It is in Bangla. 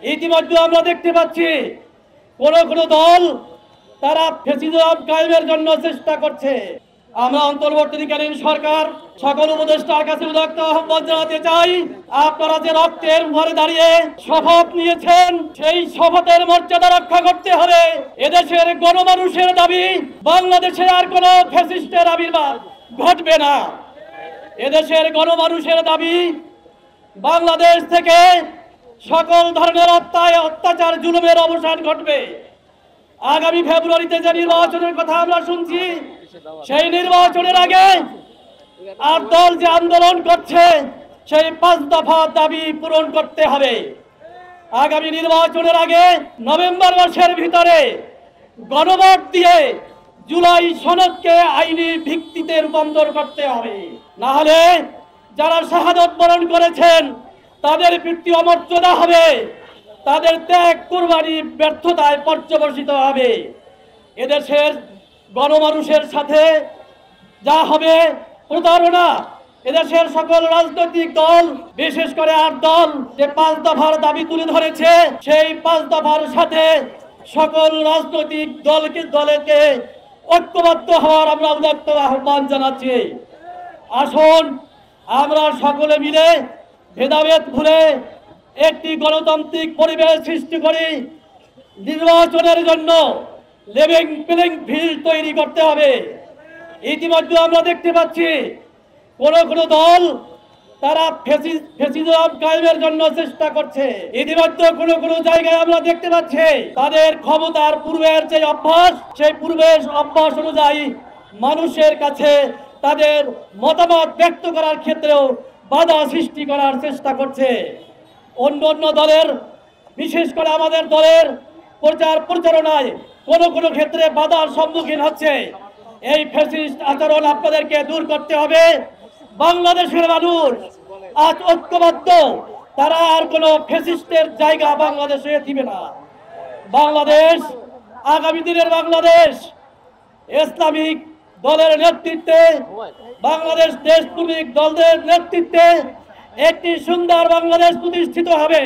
ইতিমধ্যে আমরা দেখতে পাচ্ছি কোন কোন দল তারা ফ্যাসিজম কায়েমের জন্য চেষ্টা করছে। আমরা অন্তর্বর্তীকালীন সরকার সকল উপদেষ্টার কাছে উদাত্ত আহ্বান জানাতে চাই, আপনারা যে রক্তের উপরে দাঁড়িয়ে শপথ নিয়েছেন সেই শপথের মর্যাদা রক্ষা করতে হবে। এদেশের গণমানুষের দাবি বাংলাদেশে আর কোন ফ্যাসিস্টের আবির্ভাব ঘটবে না। এদেশের গণমানুষের দাবি বাংলাদেশ থেকে সকল ধরনের অত্যাচার জুলুমের অবসান ঘটবে। আগামী ফেব্রুয়ারিতে যে নির্বাচনের কথা আমরা শুনছি, সেই নির্বাচনের আগে আর দল যে আন্দোলন করছে সেই 5 দফা দাবি পূরণ করতে হবে। আগামী নির্বাচনের আগে নভেম্বর মাসের ভিতরে গণভোট দিয়ে জুলাই সনদকে আইনি ভিত্তিতে রূপান্তর করতে হবে। না হলে যারা শাহাদত বরণ করেছেন তাদের পিতৃ অমর্যাদা হবে, তাদের ত্যাগ কুরবানি ব্যর্থতায় পর্যবসিত হবে। এদেশের গণমানুষের সাথে যা হবে প্রতারণা। এদেশের সকল রাজনৈতিক দল, বিশেষ করে 8 দল যে 5 দফার দাবি তুলে ধরেছে, সেই 5 দফার সাথে সকল রাজনৈতিক দলকে ঐক্যবদ্ধ হওয়ার আমরা উদাত্ত আহ্বান জানাচ্ছি। আসুন আমরা সকলে মিলে ভেদাভেদ ভুলে একটি গণতান্ত্রিক পরিবেশ সৃষ্টি করি। নির্বাচনের জন্য লেভেল প্লেইং ফিল্ড তৈরি করতে হবে। ইতিমধ্যে আমরা দেখতে পাচ্ছি কোন কোন দল তারা ফ্যাসিজম কায়েমের জন্য চেষ্টা করছে। ইতিমধ্যে কোন কোন জায়গায় আমরা দেখতে পাচ্ছি তাদের ক্ষমতার পূর্বের যে অভ্যাস, সেই পূর্বের অভ্যাস অনুযায়ী মানুষের কাছে তাদের মতামত ব্যক্ত করার ক্ষেত্রেও বাধা সৃষ্টি করার চেষ্টা করছে। অন্য অন্য দলের, বিশেষ করে আমাদের দলের প্রচারণায় কোন কোন ক্ষেত্রে বাধার সম্মুখীন হচ্ছে। এই ফ্যাসিস্ট আচরণ আপনাদেরকে দূর করতে হবে। বাংলাদেশের মানুষ আজ ঐক্যবদ্ধ, তারা আর কোন ফ্যাসিস্টের জায়গা বাংলাদেশে দিবে না। বাংলাদেশ আগামী দিনের বাংলাদেশ ইসলামিক দলের নেতৃত্বে, বাংলাদেশ দেশপ্রেমিক দলের নেতৃত্বে একটি সুন্দর বাংলাদেশ প্রতিষ্ঠিত হবে।